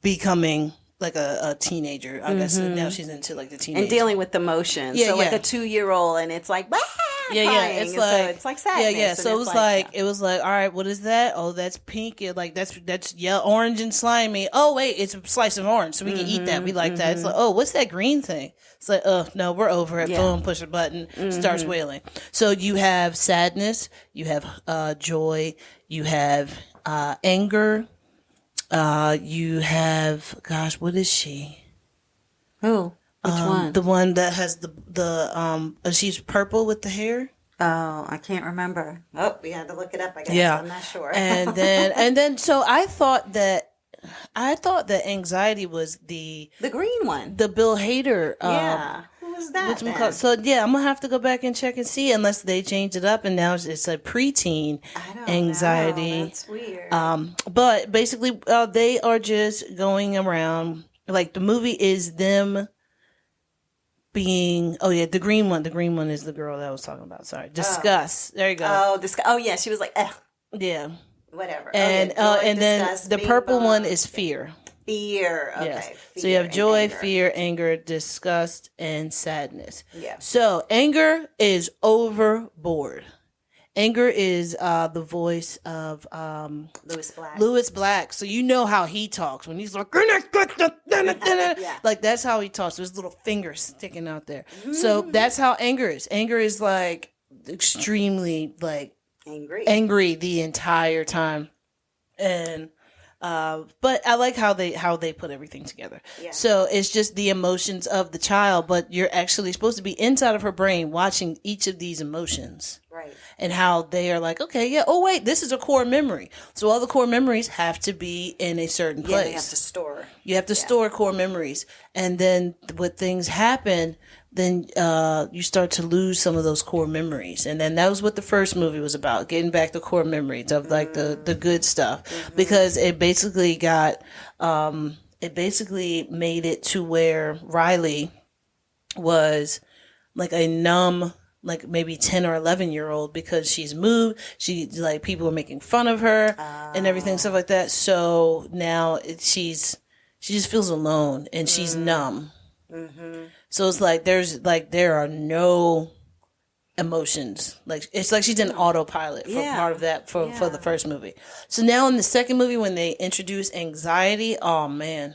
becoming like a teenager. I guess now she's into like the teenage and dealing with emotions. So like a 2-year-old, and it's like crying. It's like, so it's like sadness. So it was like, all right, what is that? Oh, that's pink. Like that's orange and slimy. Oh wait, it's a slice of orange, so we can eat that. We like that. It's like, oh, what's that green thing? It's like, oh no, we're over it. Boom, push a button, starts wailing. So you have sadness, you have joy, you have anger. You have, gosh, what is she? Who? Which one? The one that has she's purple with the hair. Oh, I can't remember. Oh, we had to look it up, I guess. Yeah. I'm not sure. and then, so I thought that anxiety was the green one. The Bill Hader. Who was that? So I'm gonna have to go back and check and see, unless they changed it up and now it's a preteen anxiety. That's weird. But basically, they are just going around. Like, the movie is them being. Oh yeah, the green one. The green one is the girl that I was talking about. Sorry, discuss. There you go. Oh, yeah, she was like, yeah, whatever. And and then the purple one is fear. Fear. Okay. Yes. Fear, so you have joy, anger. fear, anger, disgust, and sadness. Yeah. So anger is overboard. Anger is the voice of Louis Black. So you know how he talks when he's like, like that's how he talks. There's little fingers sticking out there. So that's how anger is. Anger is like extremely like angry the entire time. And but I like how they put everything together. Yeah. So it's just the emotions of the child, but you're actually supposed to be inside of her brain watching each of these emotions. Right. And how they are like, okay, yeah, oh wait, this is a core memory. So all the core memories have to be in a certain place. They have to store. You have to store core memories. And then when things happen, then you start to lose some of those core memories. And then that was what the first movie was about, getting back the core memories of like the good stuff. Because it basically made it to where Riley was like a numb, like maybe 10 or 11-year-old, because she's moved. She like people are making fun of her and everything, stuff like that. So now she just feels alone and she's numb. So it's like there are no emotions. Like it's like she's in autopilot for part of that for the first movie. So now in the second movie, when they introduce anxiety, oh man.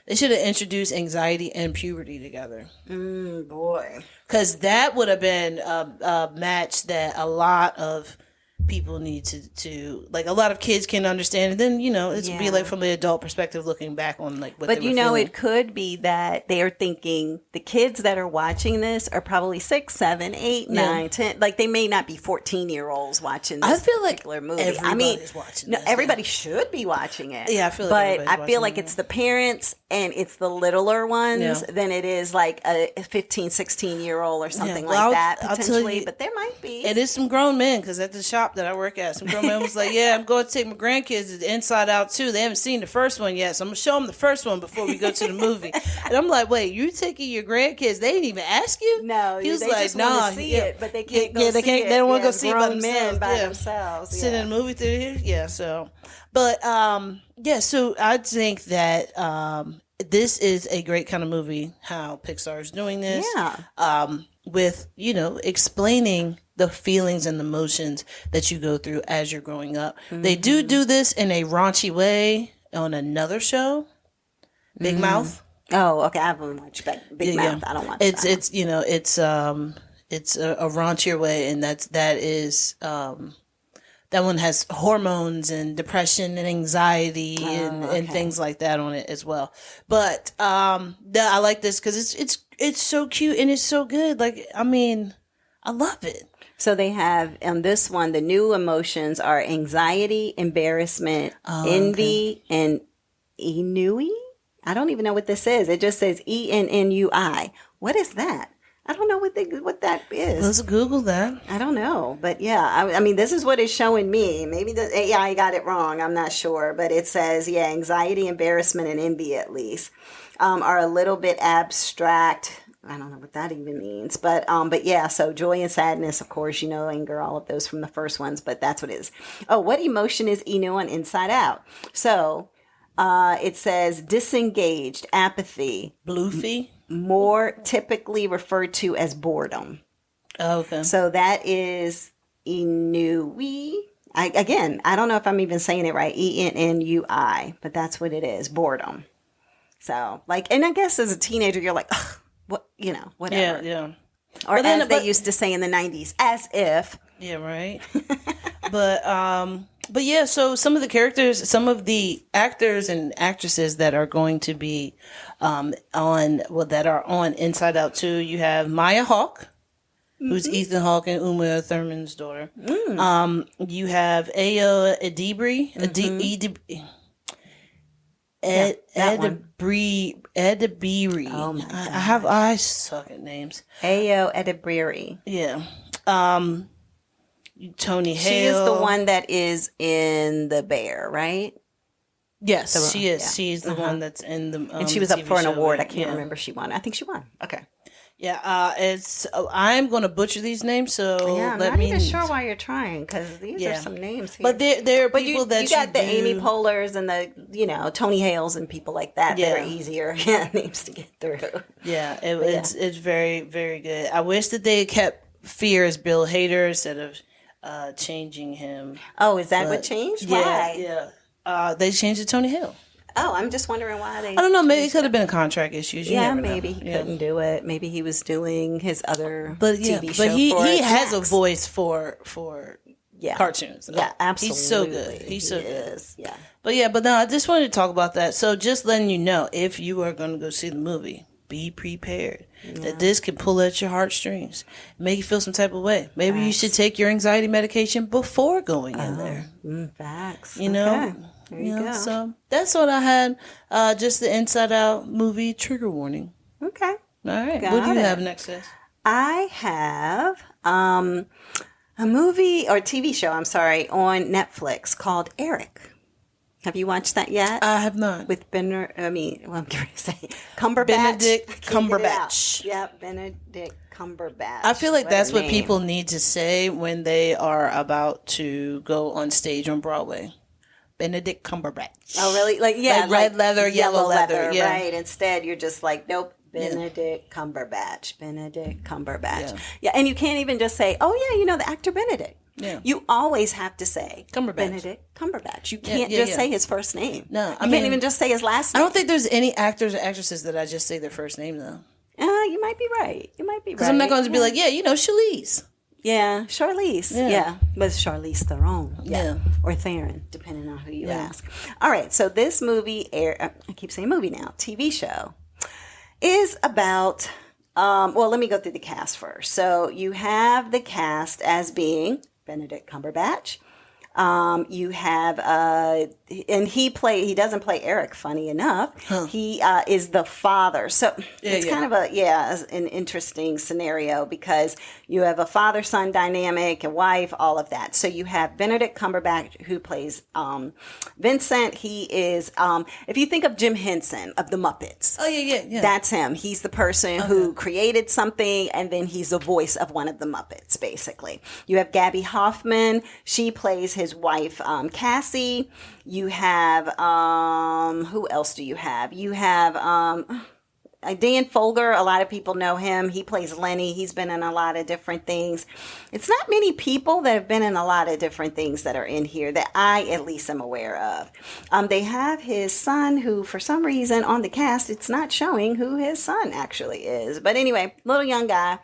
They should have introduced anxiety and puberty together. Boy. Because that would have been a match that a lot of people need to like, a lot of kids can understand. And then, it's be like from the adult perspective looking back on like what they were feeling. It could be that they are thinking the kids that are watching this are probably 6, 7, 8, 9, 10. Like they may not be 14-year-olds watching this particular movie. Everybody's watching this. Everybody should be watching it. Yeah, I feel like but I feel like it's the parents and it's the littler ones than it is like a 15, 16-year-old or something like that potentially. But there might be. It is some grown men, because at the shop shop that I work at, some grown man was like, yeah, I'm going to take my grandkids to Inside Out 2. They haven't seen the first one yet, so I'm going to show them the first one before we go to the movie. And I'm like, wait, you taking your grandkids? They didn't even ask you? No, he was they like, just want to see it, but they can't go see it. They don't want to go see it by themselves. Sit in a movie theater, yeah. So, but so I think that this is a great kind of movie. How Pixar is doing this, with explaining the feelings and emotions that you go through as you're growing up. Mm-hmm. They do this in a raunchy way on another show, Big Mouth. Oh, okay. I haven't watched Big Mouth. I don't watch it's that. It's a raunchier way, and that is that one has hormones and depression and anxiety and things like that on it as well. But I like this because it's so cute and it's so good. Like, I mean, I love it. So they have on this one, the new emotions are anxiety, embarrassment, envy, and ennui. I don't even know what this is. It just says ENNUI. What is that? I don't know what that is. Let's Google that. I don't know. But yeah, I mean, this is what it's showing me. Maybe the AI got it wrong. I'm not sure. But it says, anxiety, embarrassment, and envy at least are a little bit abstract. I don't know what that even means. But yeah, so joy and sadness, of course, anger, all of those from the first ones. But that's what it is. Oh, what emotion is Inu on Inside Out? So it says disengaged, apathy. Bloofy? More typically referred to as boredom. Oh, okay. So that is Ennui. I don't know if I'm even saying it right. ENNUI, but that's what it is. Boredom. So and I guess as a teenager, you're like, ugh, what, whatever. Yeah. Or as they used to say in the 90s, as if. Yeah, right. But yeah, so some of the actors and actresses that are going to be that are on Inside Out 2, you have Maya Hawke, who's Ethan Hawke and Uma Thurman's daughter. You have Ayo Edebiri, Edebiri. Oh my God. I suck at names. Ayo Edebiri. Yeah. Tony Hale. She is the one that is in The Bear, right? Yes, she is. Yeah. She's the one that's in the and she was up for an award. I can't yeah. remember. She won. I think she won. Okay. Yeah, I'm going to butcher these names, so I'm not even sure why you're trying, because these are some names here. But there are people that you got the Amy Poehler's and the Tony Hales and people like that that are easier names to get through. Yeah, it's very, very good. I wish that they had kept Fear as Bill Hader instead of changing him. Oh, is that what changed? Why? Yeah. They changed it to Tony Hale. Oh, I'm just wondering why they. I don't know. Maybe it could have been contract issues. Maybe he couldn't do it. Maybe he was doing his other TV show. But he has a voice for cartoons. Yeah, absolutely. He's so good. He's so good. Yeah. But no, I just wanted to talk about that. So just letting you know, if you are going to go see the movie, be prepared that this can pull at your heartstrings, make you feel some type of way. Maybe you should take your anxiety medication before going in there. Facts. You know. There you go. So that's what I had. Just the Inside Out movie trigger warning. Okay. All right. What do you have next, sis? I have a movie or TV show, on Netflix called Eric. Have you watched that yet? I have not. With I'm going to say Cumberbatch. Benedict Cumberbatch. Yep, Benedict Cumberbatch. I feel like that's what people need to say when they are about to go on stage on Broadway. Benedict Cumberbatch. Oh, really? Like red leather, yellow leather. Yeah. Right. Instead, you're just like, nope, Benedict Cumberbatch. Benedict Cumberbatch. Yeah, and you can't even just say, oh, yeah, the actor Benedict. Yeah. You always have to say Cumberbatch. Benedict Cumberbatch. You can't just say his first name. No. You can't even just say his last name. I don't think there's any actors or actresses that I just say their first name, though. You might be right. Because I'm not going to be like, Charlize. Yeah, Charlize. Yeah. But it's Charlize Theron. Yeah. Or Theron, depending on who you ask. All right, so this movie, I keep saying movie now, TV show, is about, let me go through the cast first. So you have the cast as being Benedict Cumberbatch, You have, and he doesn't play Eric, funny enough. He is the father. So it's kind of an interesting scenario because you have a father-son dynamic, a wife, all of that. So you have Benedict Cumberbatch who plays Vincent. He is, if you think of Jim Henson of the Muppets. Oh, yeah. That's him. He's the person who created something, and then he's the voice of one of the Muppets, basically. You have Gabby Hoffman. She plays his wife, Cassie. You have, who else do you have? You have Dan Folger. A lot of people know him. He plays Lenny. He's been in a lot of different things. It's not many people that have been in a lot of different things that are in here that I at least am aware of. They have his son who, for some reason, on the cast, it's not showing who his son actually is. But anyway, little young guy.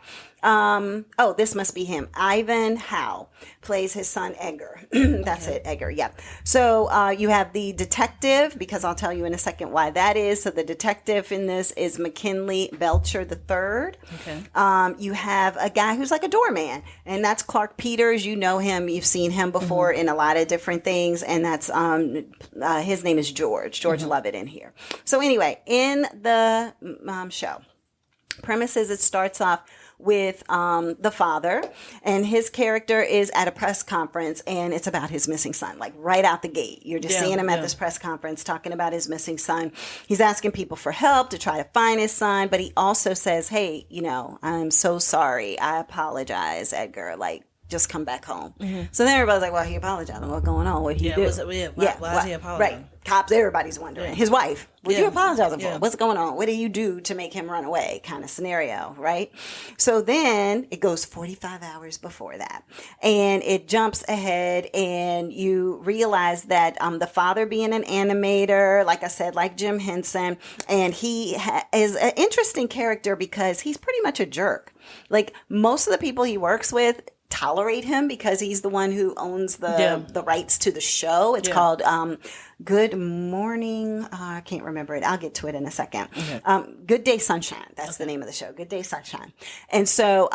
This must be him. Ivan Howe plays his son Edgar. That's it, Edgar. Yeah. So you have the detective, because I'll tell you in a second why that is. So the detective in this is McKinley Belcher III. Okay. You have a guy who's like a doorman, and that's Clark Peters. You know him. You've seen him before in a lot of different things, and that's his name is George Lovett in here. So anyway, in the show, premise is it starts off with the father, and his character is at a press conference, and it's about his missing son. Like right out the gate, you're just seeing him at this press conference talking about his missing son. He's asking people for help to try to find his son, but he also says, hey, I'm so sorry. I apologize, Edgar. Like, just come back home. So then everybody's like, well, he apologized. What's going on? What did he do? Why is he apologizing? Right. Cops, everybody's wondering. His wife, what you apologizing for? What's going on? What do you do to make him run away? Kind of scenario, right? So then it goes 45 hours before that. And it jumps ahead, and you realize that the father being an animator, like I said, like Jim Henson, and he is an interesting character because he's pretty much a jerk. Like most of the people he works with tolerate him because he's the one who owns the rights to the show. It's called Good Morning. I can't remember it. I'll get to it in a second. Good Day Sunshine. That's the name of the show. Good Day Sunshine. And so,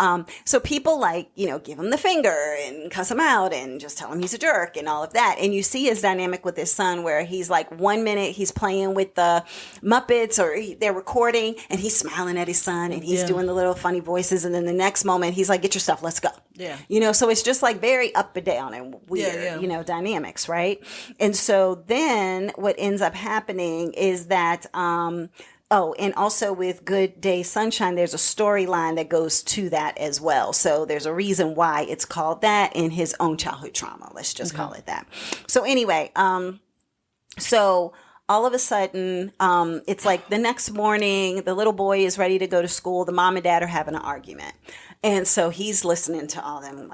so people give him the finger and cuss him out and just tell him he's a jerk and all of that. And you see his dynamic with his son where he's like 1 minute he's playing with the Muppets or they're recording and he's smiling at his son and he's doing the little funny voices. And then the next moment he's like, get your stuff, let's go. Yeah. So it's just like very up and down and weird, dynamics, right? And so then what ends up happening is that, and also with Good Day Sunshine, there's a storyline that goes to that as well. So there's a reason why it's called that in his own childhood trauma. Let's just call it that. So anyway, so all of a sudden, it's like the next morning, the little boy is ready to go to school. The mom and dad are having an argument. And so he's listening to all them,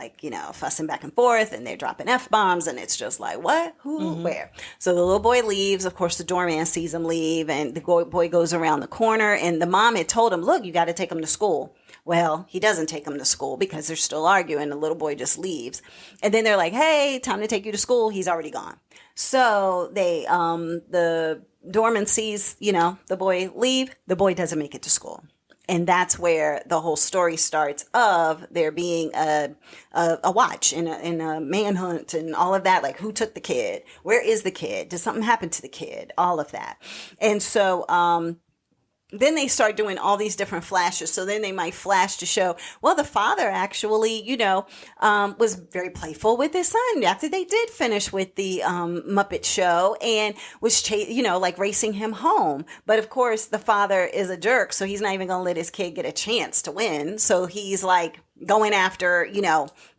fussing back and forth, and they're dropping F-bombs, and it's just like, what? Who? Where? So the little boy leaves. Of course, the doorman sees him leave, and the boy goes around the corner, and the mom had told him, look, you got to take him to school. Well, he doesn't take him to school because they're still arguing. The little boy just leaves. And then they're like, hey, time to take you to school. He's already gone. So they, the doorman sees, the boy leave. The boy doesn't make it to school. And that's where the whole story starts of there being a watch and a manhunt and all of that. Like, who took the kid? Where is the kid? Did something happen to the kid? All of that. And so, then they start doing all these different flashes. So then they might flash to show, well, the father actually, was very playful with his son after they did finish with the Muppet Show and was, racing him home. But of course, the father is a jerk, so he's not even going to let his kid get a chance to win. So he's like going after,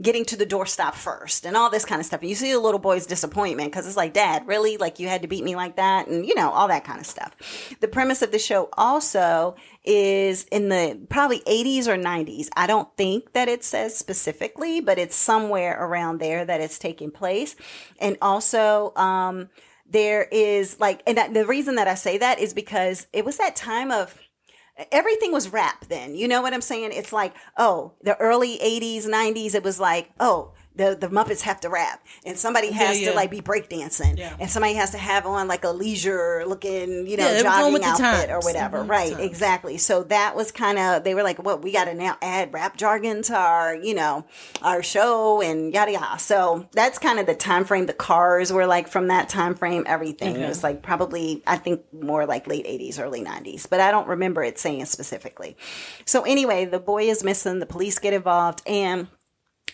getting to the doorstop first and all this kind of stuff. And you see the little boy's disappointment because it's like, Dad, really? Like, you had to beat me like that? And, all that kind of stuff. The premise of the show also is in the probably 80s or 90s. I don't think that it says specifically, but it's somewhere around there that it's taking place. And also, there is the reason that I say that is because it was that time of, everything was rap then. You know what I'm saying? It's like, the early 80s, 90s, it was like, the Muppets have to rap, and somebody has to like be breakdancing, and somebody has to have on like a leisure looking, jogging outfit or whatever. Right, exactly. So that was kind of, they were like, "What, we got to now add rap jargon to our, our show and yada yada." So that's kind of the time frame. The Cars were like from that time frame. Everything it was like probably, I think, more like late 80s, early 90s, but I don't remember it saying specifically. So anyway, the boy is missing. The police get involved, and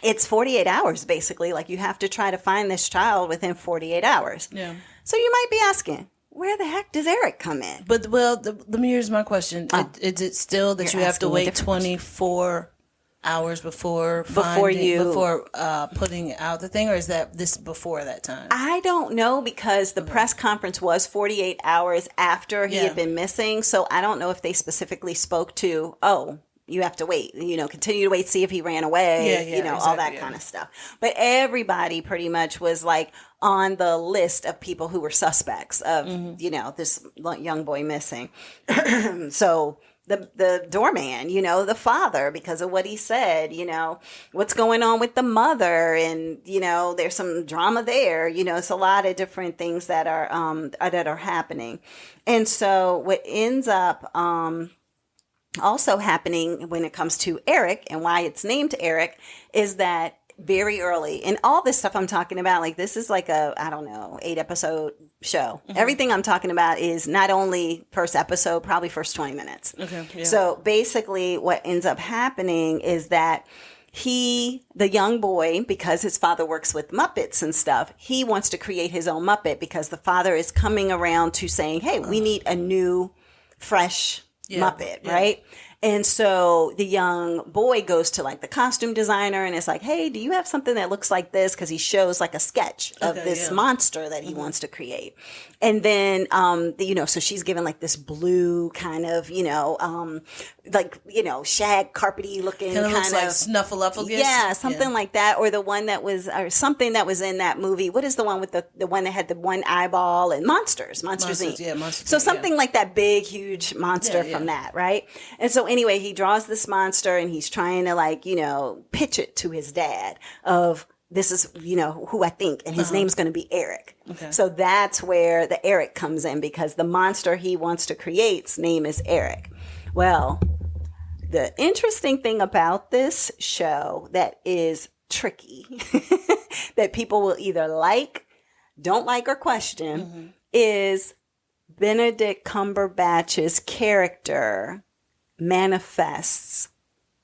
it's 48 hours, basically. Like, you have to try to find this child within 48 hours. Yeah. So you might be asking, where the heck does Eric come in? But, well, here's my question. Is it still that you have to wait 24 hours before putting out the thing, or is that this before that time? I don't know, because the press conference was 48 hours after he had been missing. So I don't know if they specifically spoke to, you have to wait, continue to wait, see if he ran away, all that kind of stuff. But everybody pretty much was like on the list of people who were suspects of, this young boy missing. So the doorman, the father, because of what he said, what's going on with the mother, and, there's some drama there, it's a lot of different things that are happening. And so what ends up, also happening when it comes to Eric, and why it's named Eric, is that very early, and all this stuff I'm talking about, like, this is like a, 8-episode show. Everything I'm talking about is not only first episode, probably first 20 minutes. Okay. Yeah. So basically what ends up happening is that the young boy, because his father works with Muppets and stuff, he wants to create his own Muppet, because the father is coming around to saying, hey, we need a new, fresh Muppet, right? And so the young boy goes to like the costume designer and is like, hey, do you have something that looks like this? Because he shows like a sketch of this monster that he wants to create. And then, so she's given like this blue kind of, shag carpety looking kind of like Snuffleupagus. Yeah, something like that. Or the one that was, or something that was in that movie. What is the one with the one that had the one eyeball, and Monsters Inc. Yeah, Monsters. So something like that big, huge monster from that, right? And so anyway, he draws this monster, and he's trying to pitch it to his dad of, this is, who I think, and his name's going to be Eric. Okay. So that's where the Eric comes in, because the monster he wants to create's name is Eric. Well, the interesting thing about this show that is tricky, that people will either like, don't like, or question, is Benedict Cumberbatch's character manifests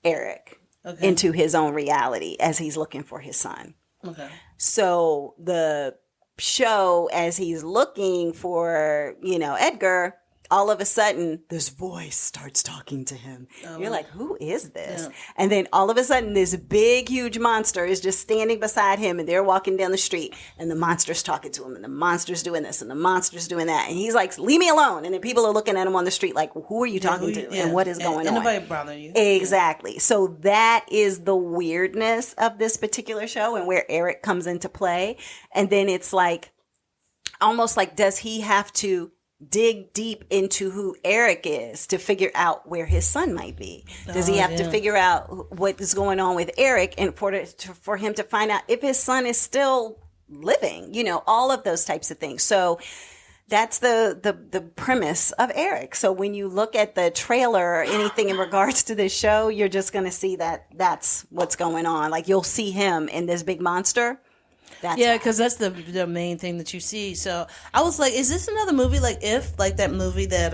Eric into his own reality as he's looking for his son. Okay. So the show, as he's looking for, Edgar, all of a sudden this voice starts talking to him. You're like, who is this? Yeah. And then all of a sudden this big, huge monster is just standing beside him, and they're walking down the street, and the monster's talking to him, and the monster's doing this, and the monster's doing that. And he's like, leave me alone. And then people are looking at him on the street like, who are you talking to? And what is going on? Nobody bothering you. Exactly. So that is the weirdness of this particular show, and where Eric comes into play. And then it's like, almost like, does he have to dig deep into who Eric is to figure out where his son might be? Does he have to figure out what is going on with Eric in order for him to find out if his son is still living? All of those types of things. So that's the premise of Eric. So when you look at the trailer or anything in regards to this show, you're just going to see that that's what's going on. Like, you'll see him in this big monster. Because that's the main thing that you see. So I was like, is this another movie like that movie that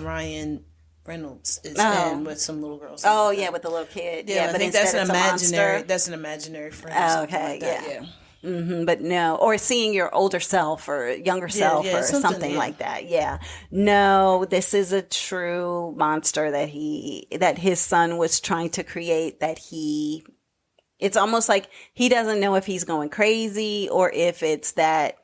Ryan Reynolds is in with some little girls? With the little kid. Yeah, but I think that's an imaginary. That's an imaginary friend. Okay, But no, or seeing your older self or younger self or something like that. Yeah. No, this is a true monster that his son was trying to create, it's almost like he doesn't know if he's going crazy or if it's that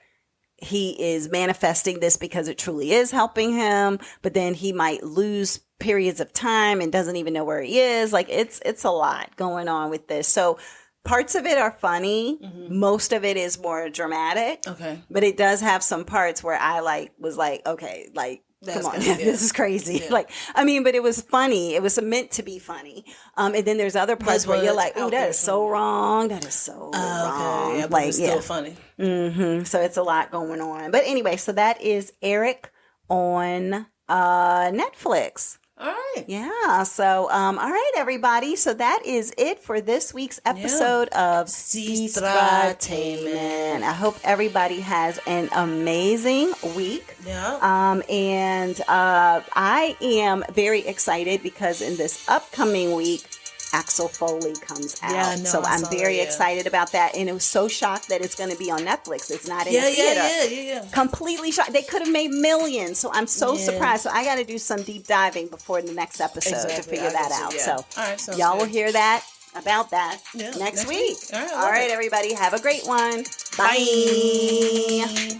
he is manifesting this because it truly is helping him, but then he might lose periods of time and doesn't even know where he is. Like, it's a lot going on with this. So parts of it are funny. Most of it is more dramatic. Okay. But it does have some parts where I was like, okay, like, Come on, this is crazy. Yeah. Like, I mean, but it was funny. It was meant to be funny. And then there's other parts where you're like, oh, that is so wrong. That is so wrong. Okay. Yeah, but it's still funny. So it's a lot going on. But anyway, so that is Eric on Netflix. All right. Yeah. So, all right, everybody. So that is it for this week's episode of Sestra-Tainment. I hope everybody has an amazing week. Yeah. And I am very excited because in this upcoming week, Axel Foley comes out. Yeah, no, so I'm very excited about that. And it was so shocked that it's going to be on Netflix. It's not in the theater. Yeah. Completely shocked. They could have made millions. So I'm so surprised. So I got to do some deep diving before the next episode to figure that out. So all right, y'all will hear about that next week. All right, everybody. Have a great one. Bye.